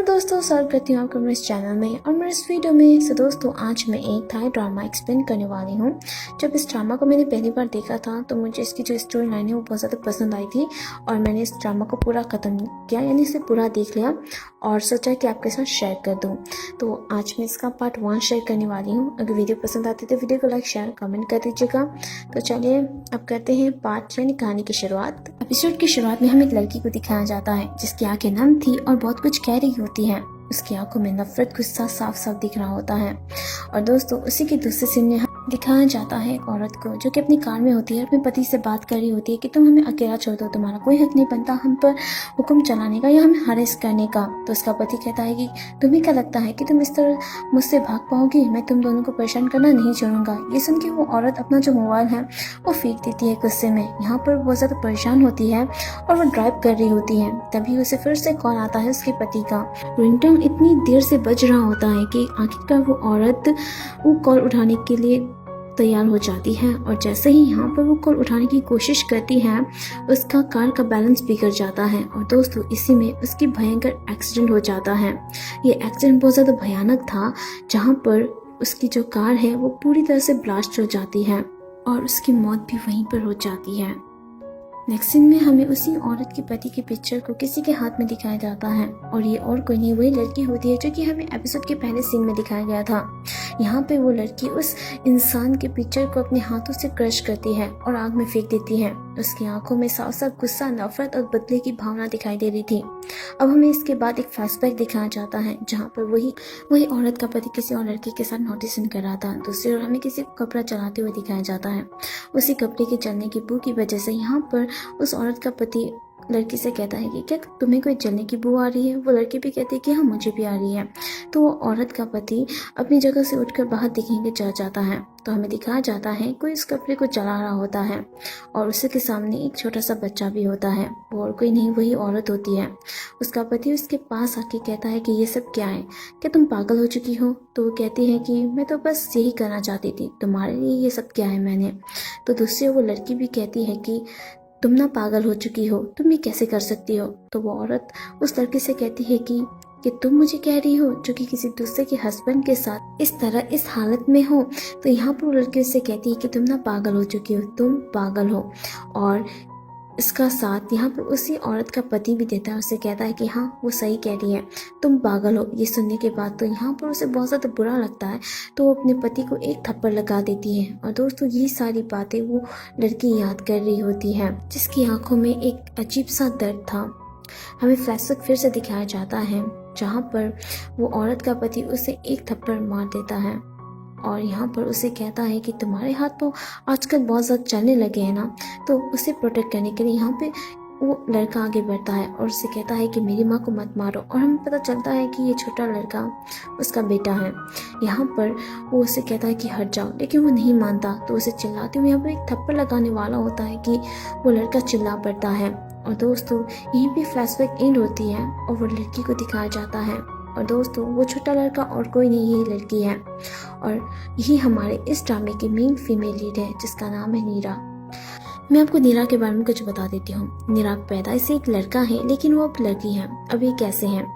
दोस्तों, स्वागत करती हूँ आपको मेरे इस चैनल में और मेरे इस वीडियो में। दोस्तों, आज मैं एक थाई ड्रामा एक्सप्लेन करने वाली हूँ। जब इस ड्रामा को मैंने पहली बार देखा था तो मुझे इसकी जो स्टोरी लाइन है वो बहुत ज़्यादा पसंद आई थी और मैंने इस ड्रामा को पूरा ख़त्म किया, यानी इसे पूरा देख लिया और सोचा कि आपके साथ शेयर कर दूँ। तो आज मैं इसका पार्ट 1 शेयर करने वाली हूँ। अगर वीडियो पसंद आती है तो वीडियो को लाइक, शेयर, कमेंट कर दीजिएगा। तो चलिए अब करते हैं पार्ट यानी कहानी की शुरुआत। एपिसोड की शुरुआत में हमें एक लड़की को दिखाया जाता है जिसकी आंखें नम थी और बहुत कुछ कह रही होती है। उसकी आंखों में नफरत, गुस्सा साफ साफ दिख रहा होता है। और दोस्तों, उसी के दूसरे सीन में दिखाया जाता है एक औरत को जो कि अपनी कार में होती है, अपने पति से बात कर रही होती है कि तुम हमें अकेला छोड़ दो, तुम्हारा कोई हक नहीं बनता हम पर हुक्म चलाने का या हमें हरेस करने का। तो उसका पति कहता है कि तुम्हें क्या लगता है कि तुम इस तरह मुझसे भाग पाओगी? मैं तुम दोनों को परेशान करना नहीं छोड़ूंगा। ये सुन के वो औरत अपना जो मोबाइल है वो फेंक देती है गुस्से में। यहाँ पर बहुत ज़्यादा परेशान होती है और वो ड्राइव कर रही होती है। तभी उसे फिर से कॉल आता है उसके पति का। रिंगटोन इतनी देर से बज रहा होता है कि आखिरकार वो औरत वो कॉल उठाने के लिए तैयार हो जाती है और जैसे ही यहाँ पर वो कॉल उठाने की कोशिश करती है उसका कार का बैलेंस बिगड़ जाता है और दोस्तों इसी में उसकी भयंकर एक्सीडेंट हो जाता है। ये एक्सीडेंट बहुत ज़्यादा भयानक था जहाँ पर उसकी जो कार है वो पूरी तरह से ब्लास्ट हो जाती है और उसकी मौत भी वहीं पर हो जाती है। नेक्स्ट सीन में हमें उसी औरत के पति की पिक्चर को किसी के हाथ में दिखाया जाता है और ये और कोई नहीं वही लड़की होती है जो कि हमें एपिसोड के पहले सीन में दिखाया गया था। यहाँ पे वो लड़की उस इंसान के पिक्चर को अपने हाथों से क्रश करती है और आग में फेंक देती है। उसकी आंखों में साफ साफ गुस्सा, नफरत और बदले की भावना दिखाई दे रही थी। अब हमें इसके बाद एक फ्लैशबैक दिखाया जाता है जहाँ पर वही औरत का पति किसी और लड़की के साथ नोटिस कर रहा था। दूसरी ओर हमें किसी को कपड़ा चलाते हुए दिखाया जाता है। उसी कपड़े के जलने की बू की वजह से यहाँ पर उस औरत का पति लड़की से कहता है कि क्या तुम्हें कोई जलने की बू आ रही है? वो लड़की भी कहती है कि हाँ मुझे भी आ रही है। तो वो औरत का पति अपनी जगह से उठकर बाहर दिखेंगे चला जाता है। तो हमें दिखाया जाता है कोई इस कपड़े को जला रहा होता है और उसी के सामने एक छोटा सा बच्चा भी होता है। वो और कोई नहीं वही औरत होती है। उसका पति उसके पास आके कहता है कि ये सब क्या है, क्या तुम पागल हो चुकी हो? तो वो कहती है कि मैं तो बस यही करना चाहती थी, तुम्हारे लिए ये सब क्या है मैंने। तो दूसरी वो लड़की भी कहती है कि तुम ना पागल हो चुकी हो, तुम ये कैसे कर सकती हो? तो वो औरत उस लड़की से कहती है कि तुम मुझे कह रही हो जो कि किसी दूसरे के हस्बैंड के साथ इस तरह इस हालत में हो। तो यहाँ पर वो लड़की उससे कहती है कि तुम ना पागल हो चुकी हो, तुम पागल हो। और इसका साथ यहाँ पर उसी औरत का पति भी देता है, उसे कहता है कि हाँ वो सही कह रही है, तुम पागल हो। ये सुनने के बाद तो यहाँ पर उसे बहुत ज़्यादा बुरा लगता है तो वो अपने पति को एक थप्पड़ लगा देती है। और दोस्तों यही सारी बातें वो लड़की याद कर रही होती है जिसकी आंखों में एक अजीब सा दर्द था। हमें फ्लैशबैक फिर से दिखाया जाता है जहाँ पर वो औरत का पति उसे एक थप्पड़ मार देता है और यहाँ पर उसे कहता है कि तुम्हारे हाथ तो आजकल बहुत ज़्यादा चलने लगे हैं ना। तो उसे प्रोटेक्ट करने के लिए यहाँ पे वो लड़का आगे बढ़ता है और उससे कहता है कि मेरी माँ को मत मारो। और हमें पता चलता है कि ये छोटा लड़का उसका बेटा है। यहाँ पर वो उसे कहता है कि हट जाओ, लेकिन वो नहीं मानता। तो उसे चिल्लाते हुए यहाँ पर एक थप्पड़ लगाने वाला होता है कि वो लड़का चिल्ला पड़ता है। और दोस्तों यहीं पे फ्लैशबैक एंड होती है और वो लड़की को दिखाया जाता है। और दोस्तों वो छोटा लड़का और कोई नहीं यही लड़की है और यही हमारे इस ड्रामे की मेन फीमेल लीड है जिसका नाम है नीरा। मैं आपको नीरा के बारे में कुछ बता देती हूँ। नीरा पैदा से एक लड़का है लेकिन वो अब लड़की है। अब ये कैसे है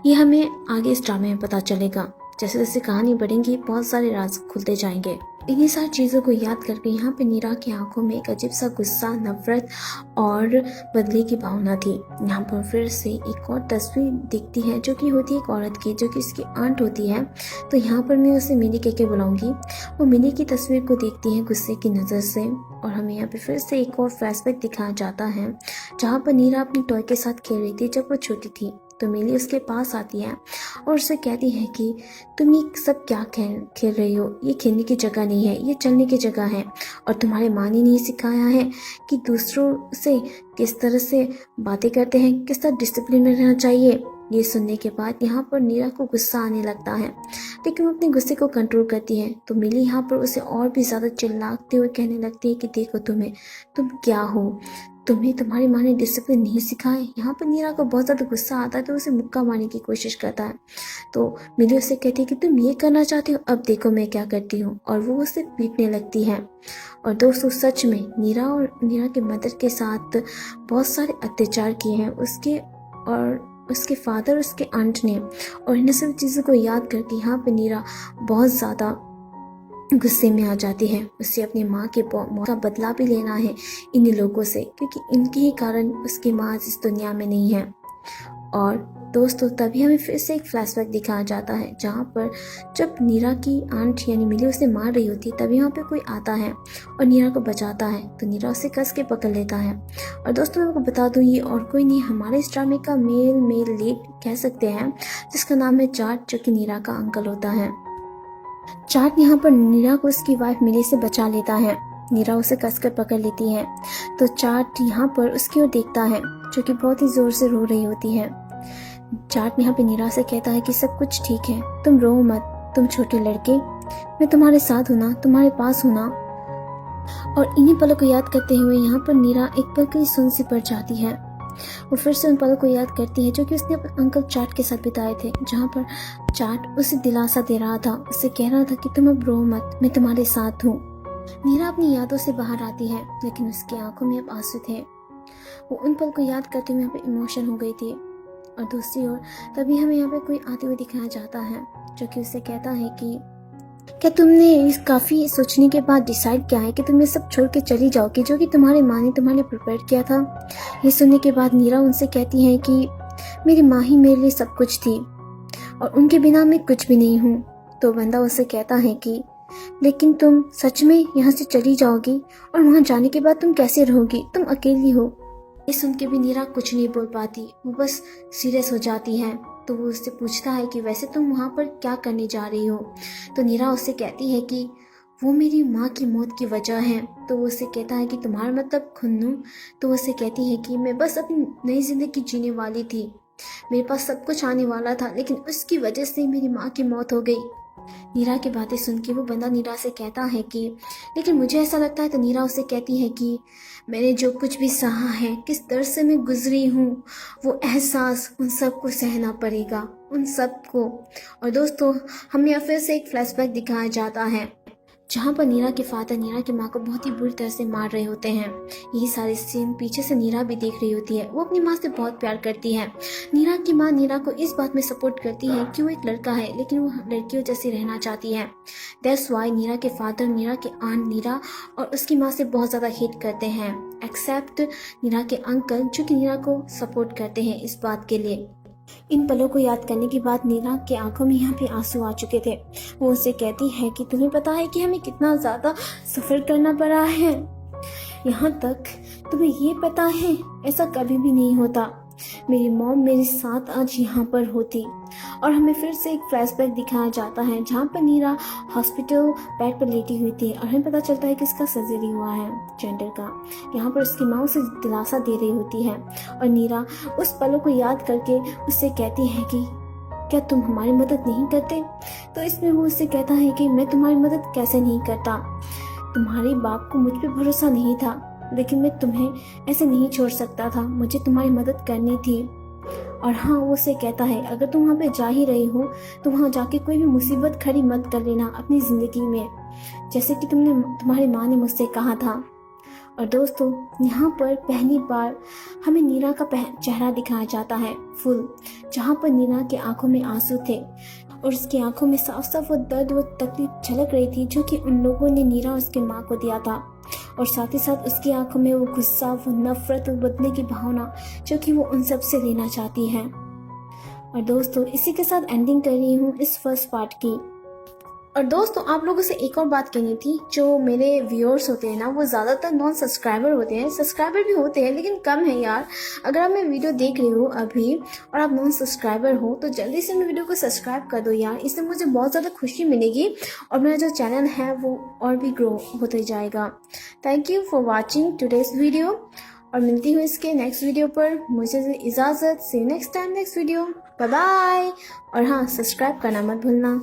ये हमें आगे इस ड्रामे में पता चलेगा। जैसे जैसे कहानी बढ़ेंगी बहुत सारे राज खुलते जाएंगे। इन्हीं सारी चीज़ों को याद करके यहाँ पे नीरा की आंखों में एक अजीब सा गुस्सा, नफरत और बदले की भावना थी। यहाँ पर फिर से एक और तस्वीर दिखती है जो कि होती है एक औरत की जो कि इसकी आंट होती है। तो यहाँ पर मैं उसे मिनी कह के बुलाऊंगी। वो मिनी की तस्वीर को देखती है गुस्से की नज़र से और हमें यहाँ पे फिर से एक और फ्लैशबैक दिखाया जाता है जहाँ पर नीरा अपनी टॉय के साथ खेल रही थी जब वो छोटी थी। तो मिली उसके पास आती है और उससे कहती है कि तुम ये सब क्या खेल रही हो, ये खेलने की जगह नहीं है, ये चलने की जगह है। और तुम्हारे माँ ने नहीं सिखाया है कि दूसरों से किस तरह से बातें करते हैं, किस तरह डिसिप्लिन में रहना चाहिए। ये सुनने के बाद यहाँ पर नीरा को गुस्सा आने लगता है लेकिन वो अपने गुस्से को कंट्रोल करती है। तो मिली यहाँ पर उसे और भी ज़्यादा चिल्लाते हुए कहने लगती है कि देखो तुम क्या हो, तुम्हें तुम्हारी माँ ने डिसिप्लिन नहीं सिखाए। यहाँ पर नीरा को बहुत ज़्यादा गुस्सा आता है तो उसे मुक्का मारने की कोशिश करता है। तो मिली उससे कहती है कि तुम ये करना चाहती हो, अब देखो मैं क्या करती हूँ। और वो उसे पीटने लगती है। और दोस्तों सच में नीरा और नीरा के मदर के साथ बहुत सारे अत्याचार किए हैं उसके और उसके फादर, उसके आंट ने। और इन सब चीज़ों को याद करके यहाँ पे नीरा बहुत ज़्यादा गुस्से में आ जाती है। उसे अपनी माँ के मौत का बदला भी लेना है इन लोगों से, क्योंकि इनके ही कारण उसकी माँ इस दुनिया में नहीं है। और दोस्तों तभी हमें फिर से एक फ्लैशबैक दिखाया जाता है, जहाँ पर जब नीरा की आंट यानी मिली उसे मार रही होती है, तभी यहाँ पे कोई आता है और नीरा को बचाता है। तो नीरा उसे कस के पकड़ लेता है। और दोस्तों मैं आपको बता दूँ, ये और कोई नहीं, हमारे इस ड्रामे का मेल लीड कह सकते हैं, जिसका नाम है चाट, जो कि नीरा का अंकल होता है। चाट यहाँ पर नीरा को उसकी वाइफ मिली से बचा लेता है। नीरा उसे कसकर पकड़ लेती है तो चाट यहाँ पर उसकी ओर देखता है, जो कि बहुत ही जोर से रो रही होती है। चाट यहाँ पे नीरा से कहता है कि सब कुछ ठीक है, तुम रो मत, तुम छोटे लड़के, मैं तुम्हारे साथ हूँ ना, तुम्हारे पास हूँ ना। और इन्हीं पलों को याद करते हुए यहाँ पर नीरा एक पल के लिए सुन सी पड़ जाती है। वो फिर से उन पलों को याद करती है जो कि उसने अपने अंकल चाट के साथ बिताए थे, जहाँ पर चाट उसे दिलासा दे रहा था, उसे कह रहा था कि तुम अब रो मत, मैं तुम्हारे साथ हूँ। नीरा अपनी यादों से बाहर आती है, लेकिन उसकी आंखों में अब आंसू थे। वो उन पल को याद करते हुए यहाँ पे इमोशन हो गई थी। और दूसरी ओर तभी हमें यहाँ पे कोई आते हुए दिखाया जाता है, जो कि उसे कहता है कि क्या तुमने इस काफ़ी सोचने के बाद डिसाइड किया है कि तुम ये सब छोड़ के चली जाओगी, जो कि तुम्हारी माँ ने तुम्हारे लिए प्रिपेयर किया था। ये सुनने के बाद नीरा उनसे कहती है कि मेरी माँ ही मेरे लिए सब कुछ थी और उनके बिना मैं कुछ भी नहीं हूँ। तो बंदा उसे कहता है कि लेकिन तुम सच में यहाँ से चली जाओगी, और वहाँ जाने के बाद तुम कैसे रहोगी, तुम अकेली हो। ये सुन के भी नीरा कुछ नहीं बोल पाती, वो बस सीरियस हो जाती है। तो वो उससे पूछता है कि वैसे तुम वहाँ पर क्या करने जा रही हो। तो नीरा उससे कहती है कि वो मेरी माँ की मौत की वजह है। तो वो उससे कहता है कि तुम्हारा मतलब खुन्नू। तो वो उससे कहती है कि मैं बस अपनी नई जिंदगी जीने वाली थी, मेरे पास सब कुछ आने वाला था, लेकिन उसकी वजह से मेरी माँ की मौत हो गई। नीरा की बातें सुन के वो बंदा नीरा से कहता है कि लेकिन मुझे ऐसा लगता है। तो नीरा उसे कहती है कि मैंने जो कुछ भी सहा है, किस दर्द से मैं गुजरी हूँ, वो एहसास उन सबको सहना पड़ेगा, उन सबको। और दोस्तों हमें यहाँ फिर से एक फ्लैशबैक दिखाया जाता है, जहाँ पर नीरा के फादर नीरा की माँ को बहुत ही बुरी तरह से मार रहे होते हैं। यही सारे सीन पीछे से नीरा भी देख रही होती है। वो अपनी माँ से बहुत प्यार करती है। नीरा की माँ नीरा को इस बात में सपोर्ट करती है कि वो एक लड़का है, लेकिन वो लड़कियों जैसी रहना चाहती है। दैट्स वाई नीरा के फादर, नीरा के आंट नीरा और उसकी माँ से बहुत ज़्यादा हेट करते हैं, एक्सेप्ट नीरा के अंकल, जो कि नीरा को सपोर्ट करते हैं इस बात के लिए। इन पलों को याद करने के बाद नीरा के आंखों में यहाँ पे आंसू आ चुके थे। वो उससे कहती है कि तुम्हें पता है कि हमें कितना ज़्यादा सफ़र करना पड़ा है, यहाँ तक तुम्हें ये पता है ऐसा कभी भी नहीं होता। मेरी मॉम मेरे साथ आज यहाँ पर होती। और हमें फिर से एक फ्लैशबैक दिखाया जाता है, जहाँ पर नीरा हॉस्पिटल बेड पर लेटी हुई थी और हमें पता चलता है कि इसका सर्जरी हुआ है जेंडर का। यहाँ पर उसकी माँ उसे दिलासा दे रही होती है और नीरा उस पलों को याद करके उससे कहती है कि क्या तुम हमारी मदद नहीं करते। तो इसमें वो उससे कहता है कि मैं तुम्हारी मदद कैसे नहीं करता, तुम्हारे बाप को मुझ पर भरोसा नहीं था, लेकिन मैं तुम्हें ऐसे नहीं छोड़ सकता था, मुझे तुम्हारी मदद करनी थी। और हाँ, वो उसे कहता है अगर तुम वहाँ पे जा ही रही हो तो वहाँ जाके कोई भी मुसीबत खड़ी मत कर लेना अपनी ज़िंदगी में, जैसे कि तुम्हारी माँ ने मुझसे कहा था। और दोस्तों यहाँ पर पहली बार हमें नीरा का चेहरा दिखाया जाता है फुल, जहाँ पर नीरा के आंखों में आंसू थे और उसकी आंखों में साफ साफ वो दर्द, वो तकलीफ झलक रही थी, जो कि उन लोगों ने नीरा और उसकी माँ को दिया था। और साथ ही साथ उसकी आंखों में वो गुस्सा, वो नफरत, वो बदले की भावना, जो कि वो उन सब से लेना चाहती है। और दोस्तों इसी के साथ एंडिंग कर रही हूँ इस फर्स्ट पार्ट की। और दोस्तों आप लोगों से एक और बात कहनी थी, जो मेरे व्यूअर्स होते हैं ना, वो ज़्यादातर नॉन सब्सक्राइबर होते हैं, सब्सक्राइबर भी होते हैं लेकिन कम है यार। अगर आप मेरी वीडियो देख रहे हो अभी और आप नॉन सब्सक्राइबर हो तो जल्दी से मेरी वीडियो को सब्सक्राइब कर दो यार, इससे मुझे बहुत ज़्यादा खुशी मिलेगी और मेरा जो चैनल है वो और भी ग्रो होते जाएगा। Thank you for watching today's video और मिलती हूँ इसके नेक्स्ट वीडियो पर। मुझे इजाज़त, see you next time next video, bye bye. और हाँ, सब्सक्राइब करना मत भूलना।